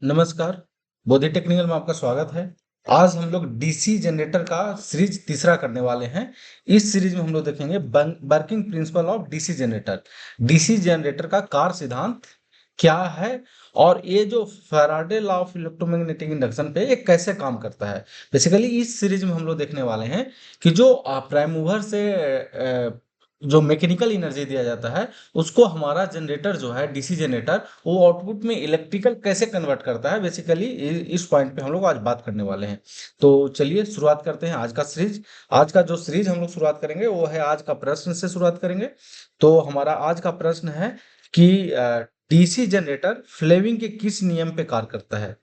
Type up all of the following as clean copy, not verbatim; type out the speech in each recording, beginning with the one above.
नमस्कार। बोधि टेक्निकल में आपका स्वागत है। आज हम लोग डीसी जनरेटर का सीरीज तीसरा करने वाले हैं। इस सीरीज में हम लोग देखेंगे working principle of DC generator. DC generator का कार्य सिद्धांत क्या है और ये जो Faraday law of electromagnetic induction पे ये कैसे काम करता है। बेसिकली इस सीरीज में हम लोग देखने वाले हैं कि जो प्राइम मूवर से जो मैकेनिकल एनर्जी दिया जाता है उसको हमारा जनरेटर जो है डीसी जनरेटर वो आउटपुट में इलेक्ट्रिकल कैसे कन्वर्ट करता है। बेसिकली इस पॉइंट पे हम लोग आज बात करने वाले हैं। तो चलिए शुरुआत करते हैं आज का सीरीज। आज का जो सीरीज हम लोग शुरुआत करेंगे वो है आज का प्रश्न से शुरुआत करेंगे। तो हमारा आज का प्रश्न है कि डीसी जनरेटर फ्लेमिंग के किस नियम पे कार्य करता है।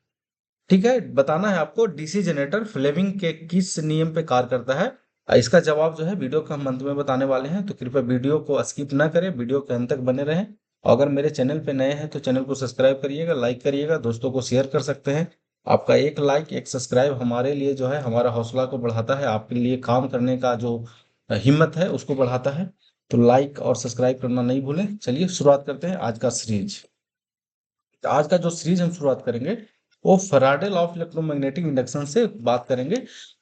ठीक है, बताना है आपको डीसी जनरेटर फ्लेमिंग के किस नियम पे कार्य करता है। इसका जवाब जो है वीडियो के हम अंत में बताने वाले हैं, तो कृपया वीडियो को स्किप ना करें, वीडियो के अंत तक बने रहें। अगर मेरे चैनल पे नए हैं तो चैनल को सब्सक्राइब करिएगा, लाइक करिएगा, दोस्तों को शेयर कर सकते हैं। आपका एक लाइक एक सब्सक्राइब हमारे लिए जो है हमारा हौसला को बढ़ाता है, आपके लिए काम करने का जो हिम्मत है उसको बढ़ाता है। तो लाइक और सब्सक्राइब करना नहीं भूलें। चलिए शुरुआत करते हैं आज का सीरीज। आज का जो सीरीज हम शुरुआत करेंगे वो Faraday law of electromagnetic induction से बात करेंगे,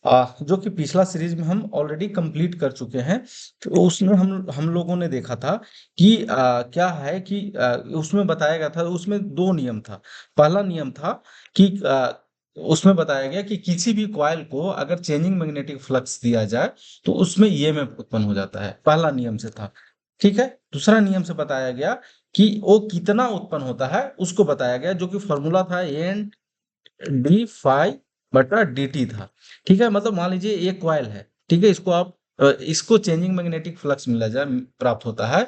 जो कि पिछला सीरीज में हम ऑलरेडी कंप्लीट कर चुके हैं। तो उसमें हम लोगों ने देखा था कि क्या है कि उसमें बताया गया था, उसमें दो नियम था। पहला नियम था कि उसमें बताया गया कि किसी भी कॉइल को अगर चेंजिंग मैग्नेटिक फ्लक्स दिया जाए तो उसमें ईएमएफ उत्पन्न हो जाता है, पहला नियम से था। ठीक है, दूसरा नियम से बताया गया कि वो कितना उत्पन्न होता है उसको बताया गया, जो कि फॉर्मूला था एन डी फाइव बटा डी टी था। ठीक है, मतलब मान लीजिए एक कॉइल है, ठीक है, इसको आप इसको चेंजिंग मैग्नेटिक फ्लक्स मिला जाए प्राप्त होता है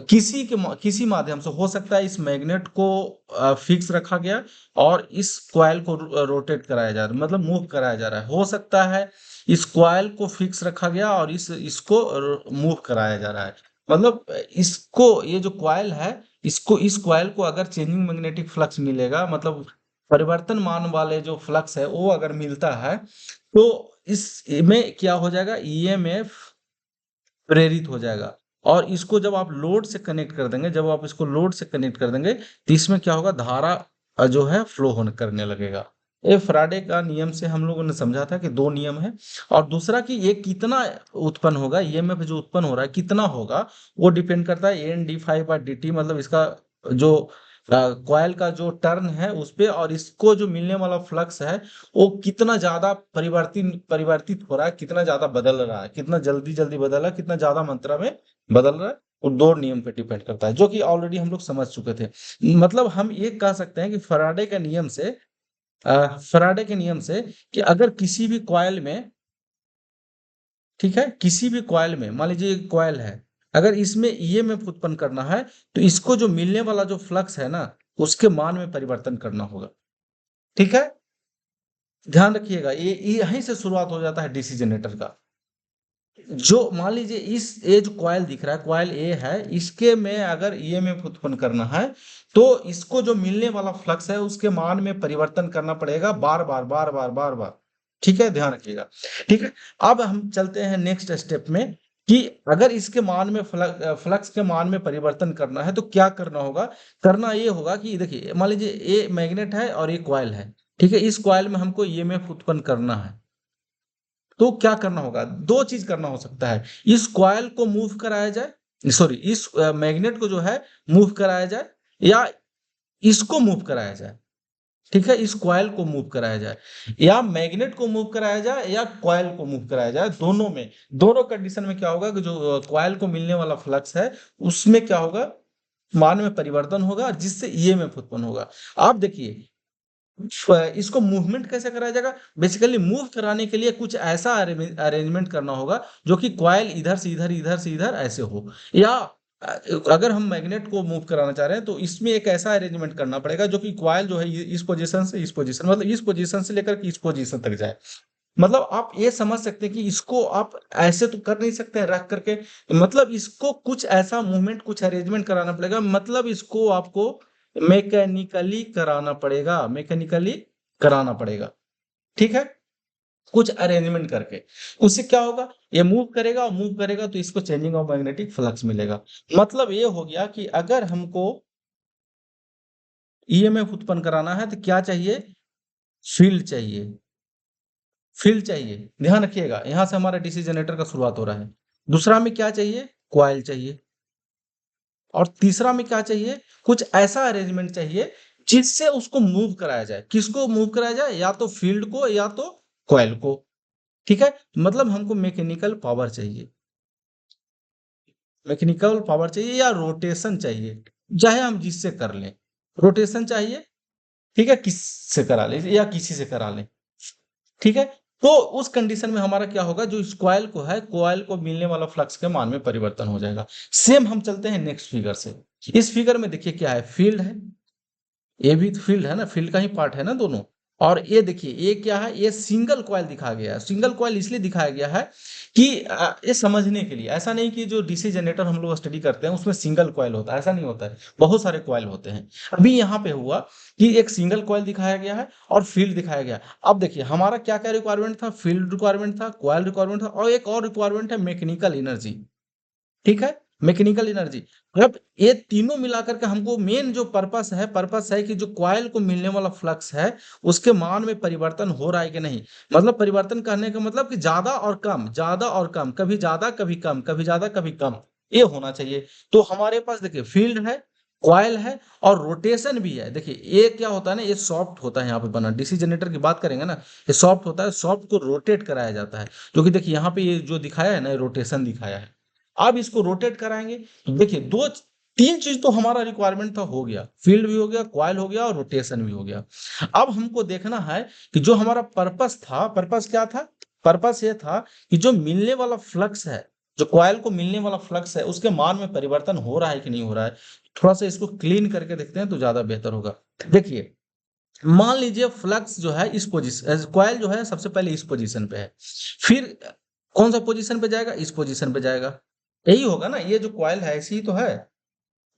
किसी माध्यम से हो सकता है। इस मैग्नेट को फिक्स रखा गया और इस कॉइल को रोटेट कराया जा रहा है, मतलब मूव कराया जा रहा है। हो सकता है इस कॉइल को फिक्स रखा गया और इसको मूव कराया जा रहा है। मतलब इसको, ये जो कॉइल है, इसको, इस कॉइल को अगर चेंजिंग मैग्नेटिक फ्लक्स मिलेगा, मतलब परिवर्तन मान वाले जो फ्लक्स है वो अगर मिलता है तो इसमें क्या हो जाएगा, ईएमएफ प्रेरित हो जाएगा। और इसको जब आप लोड से कनेक्ट कर देंगे, जब आप इसको लोड से कनेक्ट कर देंगे तो इसमें क्या होगा, धारा जो है फ्लो होने करने लगेगा। ये फैराडे का नियम से हम लोगों ने समझा था कि दो नियम है। और दूसरा कि ये कितना उत्पन्न होगा, ईएमएफ जो उत्पन्न हो रहा है कितना होगा, वो डिपेंड करता है N D five by D T, मतलब इसका जो कॉयल का जो टर्न है उस पे, और इसको जो मिलने वाला फ्लक्स है वो कितना ज्यादा परिवर्तित परिवर्तित हो रहा है, कितना ज्यादा बदल रहा है, कितना जल्दी जल्दी बदल रहा है, कितना ज्यादा मात्रा में बदल रहा है। वो दो नियम पे डिपेंड करता है, जो कि ऑलरेडी हम लोग समझ चुके थे। मतलब हम ये कह सकते हैं कि फैराडे के नियम से, फैराडे के नियम से कि अगर किसी भी कॉइल में, ठीक है, किसी भी कॉइल में मान लीजिए एक कॉइल है, अगर इसमें ईएमएफ उत्पन्न करना है तो इसको जो मिलने वाला जो फ्लक्स है ना उसके मान में परिवर्तन करना होगा। ठीक है, ध्यान रखिएगा, ये यहीं से शुरुआत हो जाता है डीसी जनरेटर का। जो मान लीजिए इस ये जो कॉइल दिख रहा है, कॉइल ए है, इसके में अगर ईएमएफ उत्पन्न करना है तो इसको जो मिलने वाला फ्लक्स है उसके मान में परिवर्तन करना पड़ेगा, बार बार बार बार बार बार। ठीक है, ध्यान रखिएगा। ठीक है, अब हम चलते हैं नेक्स्ट स्टेप में कि अगर इसके मान में फ्लक्स के मान में परिवर्तन करना है तो क्या करना होगा। करना ये होगा कि देखिए, मान लीजिए ये मैग्नेट है और ये कॉइल है। ठीक है, इस कॉइल में हमको ईएमएफ उत्पन्न करना है तो क्या करना होगा, दो चीज करना हो सकता है। इस कॉइल को मूव कराया जाए, सॉरी, इस मैग्नेट को जो है मूव कराया जाए, या इसको मूव कराया जाए। ठीक है, इस कॉइल को मूव कराया जाए, या मैग्नेट को मूव कराया जाए, या कॉइल को मूव कराया जाए। दोनों में, दोनों कंडीशन में क्या होगा कि जो कॉइल को मिलने वाला फ्लक्स है उसमें क्या होगा, मान में परिवर्तन होगा जिससे ईएमएफ उत्पन्न होगा। आप देखिए इसको मूवमेंट कैसे कराया जाएगा। बेसिकली मूव कराने के लिए कुछ ऐसा अरेंजमेंट करना होगा जो कि कॉइल इधर से इधर, इधर से इधर ऐसे हो, या अगर हम मैग्नेट को मूव कराना चाह रहे हैं तो इसमें एक ऐसा अरेंजमेंट करना पड़ेगा जो कि कॉइल जो है इस पोजीशन से इस पोजीशन, मतलब इस पोजीशन से लेकर के इस पोजीशन तक जाए। मतलब आप ये समझ सकते हैं कि इसको आप ऐसे तो कर नहीं सकते हैं रख करके, मतलब इसको कुछ ऐसा मूवमेंट, कुछ अरेंजमेंट कराना पड़ेगा, मतलब इसको आपको मैकेनिकली कराना पड़ेगा, मैकेनिकली कराना पड़ेगा। ठीक है, कुछ अरेंजमेंट करके। उससे क्या होगा, ये मूव करेगा और मूव करेगा तो इसको चेंजिंग ऑफ मैग्नेटिक फ्लक्स मिलेगा। मतलब ये हो गया कि अगर हमको ईएमएफ उत्पन्न कराना है तो क्या चाहिए? फील्ड चाहिए, फील्ड चाहिए। ध्यान रखिएगा, यहां से हमारा डीसी जनरेटर का शुरुआत हो रहा है। दूसरा में क्या चाहिए? कॉइल चाहिए। और तीसरा में क्या चाहिए? कुछ ऐसा अरेंजमेंट चाहिए जिससे उसको मूव कराया जाए। किसको मूव कराया जाए? या तो फील्ड को या तो कॉइल को। ठीक है, मतलब हमको मैकेनिकल पावर चाहिए, मैकेनिकल पावर चाहिए या रोटेशन चाहिए, चाहे हम जिससे कर लें। रोटेशन चाहिए, ठीक है, किससे करा लें या किसी से करा लें। ठीक है, तो उस कंडीशन में हमारा क्या होगा? जो इस कॉइल को है, कॉइल को मिलने वाला फ्लक्स के मान में परिवर्तन हो जाएगा। सेम हम चलते हैं नेक्स्ट फिगर से। इस फिगर में देखिए क्या है? फील्ड है, ये भी तो फील्ड है ना, फील्ड का ही पार्ट है ना दोनों। और ये देखिए ये क्या है? ये सिंगल कॉइल दिखाया गया है। सिंगल कॉइल इसलिए दिखाया गया है कि ये समझने के लिए, ऐसा नहीं कि जो डीसी जनरेटर हम लोग स्टडी करते हैं उसमें सिंगल कॉइल होता है, ऐसा नहीं होता है, बहुत सारे कॉइल होते हैं। अभी यहाँ पे हुआ कि एक सिंगल कॉइल दिखाया गया है और फील्ड दिखाया गया है। अब देखिए हमारा क्या क्या रिक्वायरमेंट था? फील्ड रिक्वायरमेंट था, कॉइल रिक्वायरमेंट था, और एक और रिक्वायरमेंट है मैकेनिकल एनर्जी। ठीक है, मैकेनिकल एनर्जी। अब ये तीनों मिलाकर के हमको मेन जो पर्पस है कि जो कॉइल को मिलने वाला फ्लक्स है उसके मान में परिवर्तन हो रहा है कि नहीं। मतलब परिवर्तन करने का मतलब कि ज्यादा और कम, ज्यादा और कम, कभी ज्यादा कभी कम, कभी ज्यादा कभी कम, ये होना चाहिए। तो हमारे पास देखिए फील्ड है, कॉइल है और रोटेशन भी है। देखिए ये क्या होता है ना, ये सॉफ्ट होता है, यहाँ पे बना डीसी जनरेटर की बात करेंगे ना, ये सॉफ्ट होता है, सॉफ्ट को रोटेट कराया जाता है। क्योंकि देखिए यहाँ पे ये जो दिखाया है ना, रोटेशन दिखाया है। अब इसको रोटेट कराएंगे तो देखिए दो तीन चीज तो हमारा रिक्वायरमेंट था, हो गया, फील्ड भी हो गया, कॉइल हो गया और रोटेशन भी हो गया। अब हमको देखना है कि जो हमारा पर्पस था, पर्पस क्या था? पर्पस ये था कि जो मिलने वाला फ्लक्स है, जो कॉइल को मिलने वाला फ्लक्स है उसके मान में परिवर्तन हो रहा है कि नहीं हो रहा है। थोड़ा सा इसको क्लीन करके देखते हैं तो ज्यादा बेहतर होगा। देखिए मान लीजिए फ्लक्स जो है इस पोजीशन, कॉइल जो है सबसे पहले इस पोजीशन पे है, फिर कौन सा पोजीशन पे जाएगा? इस पोजीशन पे जाएगा। यही होगा ना, ये जो कॉइल है ऐसी ही तो है,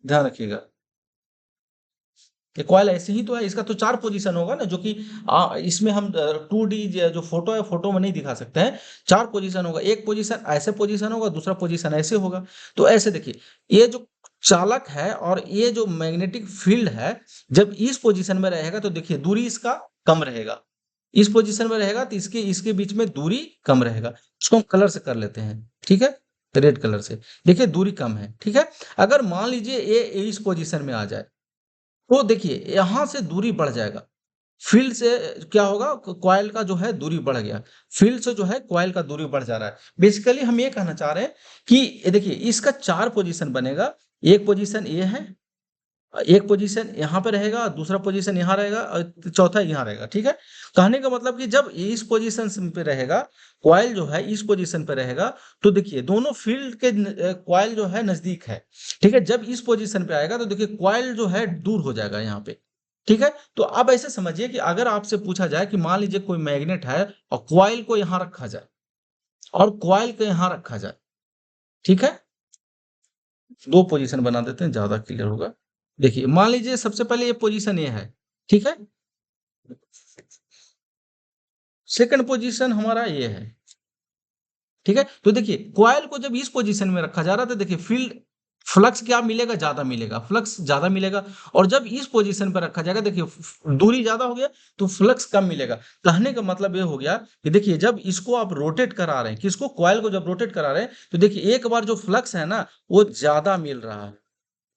ध्यान रखिएगा। ये कॉइल ऐसे ही तो है, इसका तो चार पोजीशन होगा ना, जो कि इसमें हम 2D जो फोटो है, फोटो में नहीं दिखा सकते हैं। चार पोजीशन होगा, एक पोजीशन ऐसे पोजीशन होगा, दूसरा पोजीशन ऐसे होगा। तो ऐसे देखिए ये जो चालक है और ये जो मैग्नेटिक फील्ड है, जब इस पोजीशन में रहेगा तो देखिए दूरी इसका कम रहेगा। इस पोजीशन में रहेगा तो इसके इसके बीच में दूरी कम रहेगा। उसको हम कलर से कर लेते हैं, ठीक है, रेड कलर से। देखिए दूरी कम है, ठीक है। अगर मान लीजिए ये इस पोजीशन में आ जाए तो देखिए यहां से दूरी बढ़ जाएगा। फील्ड से क्या होगा? कॉइल का जो है दूरी बढ़ गया, फील्ड से जो है कॉइल का दूरी बढ़ जा रहा है। बेसिकली हम ये कहना चाह रहे हैं कि ये देखिए इसका चार पोजीशन बनेगा। एक पोजीशन ये है, एक पोजीशन यहाँ पे रहेगा, दूसरा पोजीशन यहाँ रहेगा और चौथा यहाँ रहेगा। ठीक है, कहने का मतलब कि जब ये इस पोजीशन पे रहेगा, कॉइल जो है इस पोजीशन पे रहेगा, तो देखिए दोनों फील्ड के कॉइल जो है नजदीक है। ठीक है, जब इस पोजीशन पे आएगा तो देखिए कॉइल जो है दूर हो जाएगा यहाँ पे। ठीक है, तो अब ऐसे समझिए कि अगर आपसे पूछा जाए कि मान लीजिए कोई मैग्नेट है और कॉइल को यहाँ रखा जाए और कॉइल को यहाँ रखा जाए। ठीक है, दो पोजीशन बना देते हैं, ज्यादा क्लियर होगा। देखिए मान लीजिए सबसे पहले ये पोजीशन ये है, ठीक है, सेकंड पोजीशन हमारा ये है। ठीक है, तो देखिए कॉइल को जब इस पोजीशन में रखा जा रहा था, देखिए फील्ड फ्लक्स क्या मिलेगा? ज्यादा मिलेगा, फ्लक्स ज्यादा मिलेगा। और जब इस पोजीशन पर रखा जाएगा, देखिए दूरी ज्यादा हो गया तो फ्लक्स कम मिलेगा। कहने का मतलब ये हो गया कि देखिए जब इसको आप रोटेट करा रहे हैं, किसको? कॉइल को जब रोटेट करा रहे हैं तो देखिए एक बार जो फ्लक्स है ना वो ज्यादा मिल रहा है,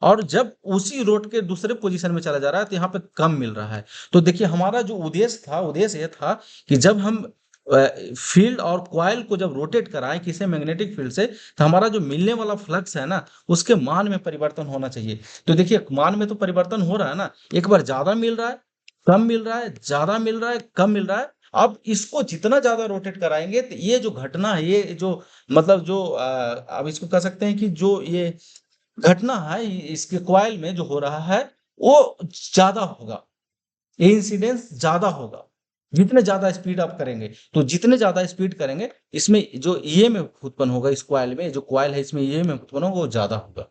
और जब उसी रोड के दूसरे पोजीशन में चला जा रहा है तो यहाँ पे कम मिल रहा है। तो देखिए हमारा जो उद्देश्य था, उद्देश्य ये था कि जब हम फील्ड और कॉइल को जब रोटेट कराएं किसी मैग्नेटिक फील्ड से, तो हमारा जो मिलने वाला फ्लक्स है ना उसके मान में परिवर्तन होना चाहिए। तो देखिए मान में तो परिवर्तन हो रहा है ना, एक बार ज्यादा मिल रहा है, कम मिल रहा है, ज्यादा मिल रहा है, कम मिल रहा है। अब इसको जितना ज्यादा रोटेट कराएंगे तो ये जो घटना है, ये जो मतलब जो अब इसको कह सकते हैं कि जो ये घटना है इसके कॉइल में जो हो रहा है वो ज्यादा होगा, ये इंसिडेंस ज्यादा होगा। जितने ज्यादा स्पीड आप करेंगे, तो जितने ज्यादा स्पीड करेंगे इसमें जो ईएमएफ उत्पन्न होगा, इस कॉइल में जो कॉइल है इसमें ईएमएफ उत्पन्न होगा वो ज्यादा होगा।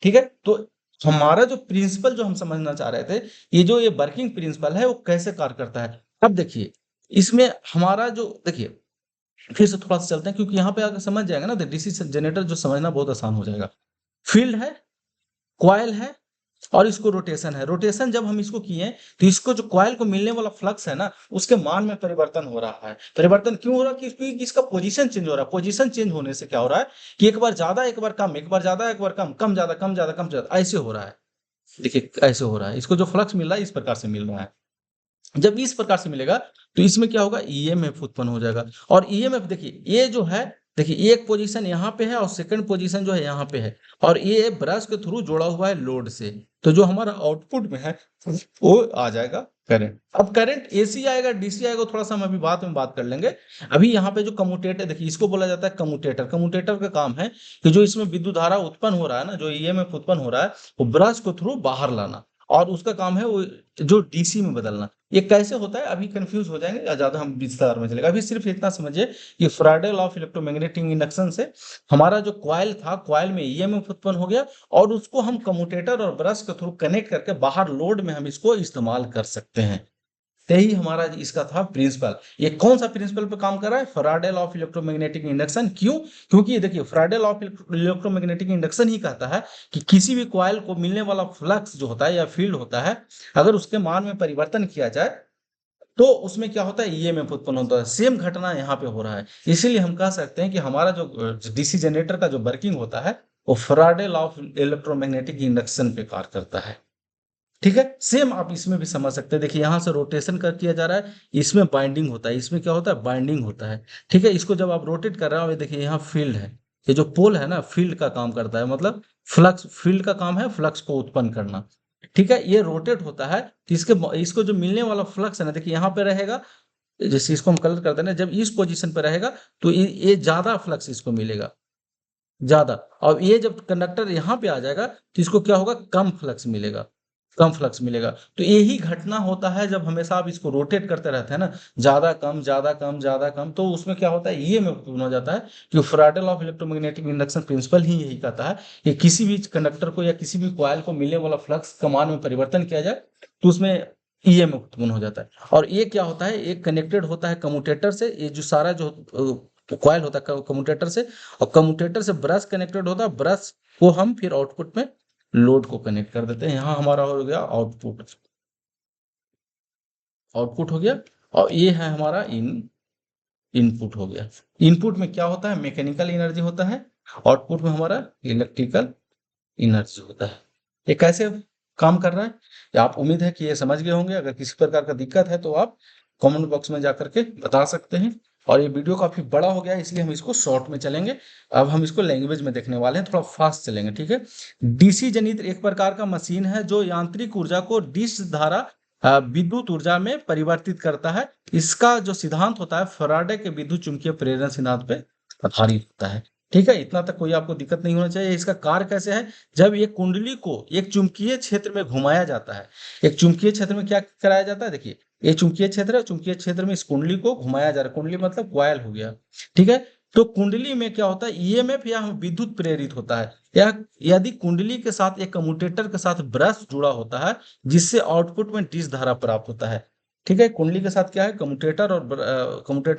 ठीक है, तो हमारा जो प्रिंसिपल जो हम समझना चाह रहे थे, ये जो ये वर्किंग प्रिंसिपल है वो कैसे कार्य करता है। अब देखिए इसमें हमारा जो देखिए फिर से थोड़ा सा चलते हैं, क्योंकि यहाँ पे अगर समझ जाएगा ना तो डीसी जनरेटर जो समझना बहुत आसान हो जाएगा। फील्ड है, कॉइल है, और इसको रोटेशन है। रोटेशन जब हम इसको किए तो इसको जो कॉइल को मिलने वाला फ्लक्स है ना, उसके मान में परिवर्तन हो रहा है। परिवर्तन क्यों हो रहा है? क्योंकि इसका पोजीशन चेंज हो रहा है। पोजीशन चेंज होने से क्या हो रहा है कि एक बार ज्यादा एक बार कम, एक बार ज्यादा एक बार कम, कम ज्यादा कम ज्यादा कम ज्यादा, ऐसे हो रहा है। देखिए ऐसे हो रहा है। इसको जो फ्लक्स मिल रहा है इस प्रकार से मिल रहा है। जब इस प्रकार से मिलेगा तो इसमें क्या होगा, ईएमएफ उत्पन्न हो जाएगा। और ईएमएफ देखिए ये जो है, देखिए एक पोजीशन यहाँ पे है और सेकंड पोजीशन जो है यहाँ पे है, और ये ब्रश के थ्रू जोड़ा हुआ है लोड से। तो जो हमारा आउटपुट में है वो आ जाएगा करंट। अब करंट एसी आएगा डीसी आएगा थोड़ा सा हम अभी बाद में बात कर लेंगे। अभी यहाँ पे जो कम्यूटेटर, देखिए इसको बोला जाता है कम्यूटेटर। कम्यूटेटर का काम है कि जो इसमें विद्युत धारा उत्पन्न हो रहा है ना, जो ईएमएफ उत्पन्न हो रहा है, वो ब्रश को थ्रू बाहर लाना, और उसका काम है वो जो डीसी में बदलना। ये कैसे होता है अभी कंफ्यूज हो जाएंगे या ज्यादा हम विस्तार में चलेगा। अभी सिर्फ इतना समझिए कि Faraday law of electromagnetic induction से हमारा जो कॉइल था, कॉइल में ईएमएफ उत्पन्न हो गया, और उसको हम कम्यूटेटर और ब्रश के थ्रू कनेक्ट करके बाहर लोड में हम इसको इस्तेमाल कर सकते हैं। यही हमारा इसका था प्रिंसिपल। ये कौन सा प्रिंसिपल पे काम कर रहा है? Faraday law of electromagnetic induction. क्यों? क्योंकि देखिए Faraday law of electromagnetic induction ही कहता है कि किसी भी कॉइल को मिलने वाला फ्लक्स जो होता है या फील्ड होता है, अगर उसके मान में परिवर्तन किया जाए तो उसमें क्या होता है, ईएमएफ उत्पन्न होता है। सेम घटना यहाँ पे हो रहा है। इसीलिए हम कह सकते हैं कि हमारा जो डीसी जनरेटर का जो वर्किंग होता है वो Faraday law of electromagnetic induction पे कार्य करता है। ठीक है, सेम आप इसमें भी समझ सकते हैं। देखिए यहाँ से रोटेशन कर किया जा रहा है, इसमें बाइंडिंग होता है, इसमें क्या होता है, बाइंडिंग होता है। ठीक है, इसको जब आप रोटेट कर रहे हो, देखिए यहाँ फील्ड है, ये जो पोल है ना, फील्ड का काम करता है, मतलब फ्लक्स, फील्ड का काम है फ्लक्स को उत्पन्न करना। ठीक है, ये रोटेट होता है तो इसको जो मिलने वाला फ्लक्स है ना, देखिए यहाँ पे रहेगा, जैसे इसको हम कलर करते हैं ना, जब इस पोजीशन पे रहेगा तो ये ज्यादा फ्लक्स इसको मिलेगा, ज्यादा। और ये जब कंडक्टर यहाँ पे आ जाएगा तो इसको क्या होगा, कम फ्लक्स मिलेगा, कम फ्लक्स मिलेगा। तो यही घटना होता है जब हमेशा आप इसको रोटेट करते रहते हैं ना, ज्यादा कम ज्यादा कम ज्यादा कम, तो उसमें क्या होता है, ये में उत्पन्न हो जाता है। कि Faraday of electromagnetic induction principle ही यही कहता है कि किसी भी कंडक्टर को या किसी भी कॉइल को मिलने वाला फ्लक्स का मान में परिवर्तन किया जाए तो उसमें ईएमएफ उत्पन्न हो जाता है। और ये क्या होता है, एक कनेक्टेड होता है कम्यूटेटर से, ये जो सारा जो कॉइल होता है कम्यूटेटर से, और कम्यूटेटर से ब्रश कनेक्टेड होता है, ब्रश को हम फिर आउटपुट में लोड को कनेक्ट कर देते हैं। यहाँ हमारा हो गया आउटपुट, आउटपुट हो गया। और ये है हमारा इनपुट हो गया। इनपुट में क्या होता है, मैकेनिकल एनर्जी होता है, आउटपुट में हमारा इलेक्ट्रिकल एनर्जी होता है। ये कैसे काम कर रहा है, ये आप उम्मीद है कि ये समझ गए होंगे। अगर किसी प्रकार का दिक्कत है तो आप कमेंट बॉक्स में जाकर के बता सकते हैं। और ये वीडियो काफी बड़ा हो गया है, इसलिए हम इसको शॉर्ट में चलेंगे। अब हम इसको लैंग्वेज में देखने वाले हैं, थोड़ा फास्ट चलेंगे। ठीक है, डीसी जनित्र एक प्रकार का मशीन है जो यांत्रिक ऊर्जा को डीसी धारा विद्युत ऊर्जा में परिवर्तित करता है। इसका जो सिद्धांत होता है फैराडे के विद्युत चुंबकीय प्रेरण सिद्धांत पे आधारित होता है। ठीक है, इतना तक कोई आपको दिक्कत नहीं होना चाहिए। इसका कार्य कैसे है, जब एक कुंडली को एक चुंबकीय क्षेत्र में घुमाया जाता है, एक चुंबकीय क्षेत्र में क्या कराया जाता है, देखिए ये चुंबकीय क्षेत्र है, चुंबकीय क्षेत्र में इस कुंडली को घुमाया जा रहा है, कुंडली मतलब कॉइल हो गया। ठीक है, तो कुंडली में क्या होता है, ईएमएफ या विद्युत प्रेरित होता है, या यदि कुंडली के साथ एक कम्यूटेटर के साथ ब्रश जुड़ा होता है जिससे आउटपुट में डिश धारा प्राप्त होता है। ठीक है, कुंडली के साथ क्या है, कम्यूटेटर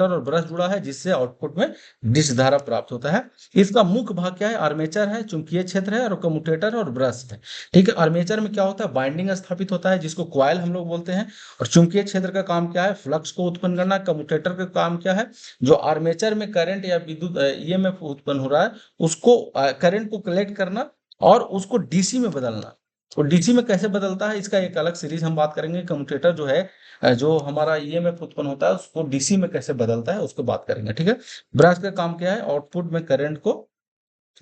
और ब्रश जुड़ा है जिससे आउटपुट में डिश धारा प्राप्त होता है। इसका मुख्य भाग क्या है, आर्मेचर है, चुंबकीय क्षेत्र है, और कम्यूटेटर और ब्रश है। ठीक है, आर्मेचर में क्या होता है, बाइंडिंग स्थापित होता है जिसको कॉइल हम लोग बोलते हैं। और चुंबकीय क्षेत्र का काम क्या है, फ्लक्स को उत्पन्न करना। कम्यूटेटर का काम क्या है, जो आर्मेचर में करंट या विद्युत ईएमएफ उत्पन्न हो रहा है उसको, करंट को कलेक्ट करना और उसको डीसी में बदलना। तो डीसी में कैसे बदलता है, इसका एक अलग सीरीज हम बात करेंगे। कम्यूटेटर जो है, जो हमारा ईएमएफ उत्पन्न होता है उसको डीसी में कैसे बदलता है उसको बात करेंगे। ठीक है, ब्रश का काम क्या है, आउटपुट में करंट को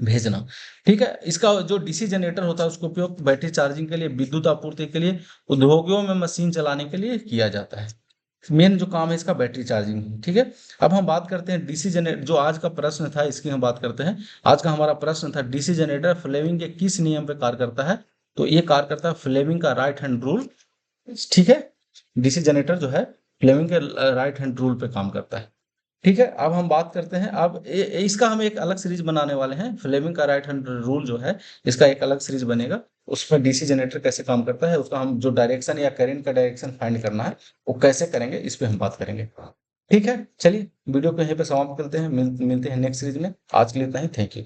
भेजना। ठीक है, इसका जो डीसी जनरेटर होता है उसको उपयोग बैटरी चार्जिंग के लिए, विद्युत आपूर्ति के लिए, उद्योगों में मशीन चलाने के लिए किया जाता है। मेन जो काम है इसका बैटरी चार्जिंग। ठीक है, अब हम बात करते हैं डीसी जनरेटर। जो आज का प्रश्न था इसकी हम बात करते हैं। आज का हमारा प्रश्न था डीसी जनरेटर फ्लेमिंग के किस नियम पे कार्य करता है। तो ये कार्य करता है फ्लेमिंग का राइट हैंड रूल। ठीक है, डीसी जनरेटर जो है फ्लेमिंग के राइट हैंड रूल पे काम करता है। ठीक है, अब हम बात करते हैं, अब इसका हम एक अलग सीरीज बनाने वाले हैं। फ्लेमिंग का राइट हैंड रूल जो है इसका एक अलग सीरीज बनेगा। उसमें डीसी जनरेटर कैसे काम करता है, उसका हम जो डायरेक्शन या करंट का डायरेक्शन फाइंड करना है वो कैसे करेंगे, इस पे हम बात करेंगे। ठीक है, चलिए वीडियो को यहीं पे समाप्त करते हैं। मिलते हैं नेक्स्ट सीरीज में। आज के लिए इतना ही, थैंक यू।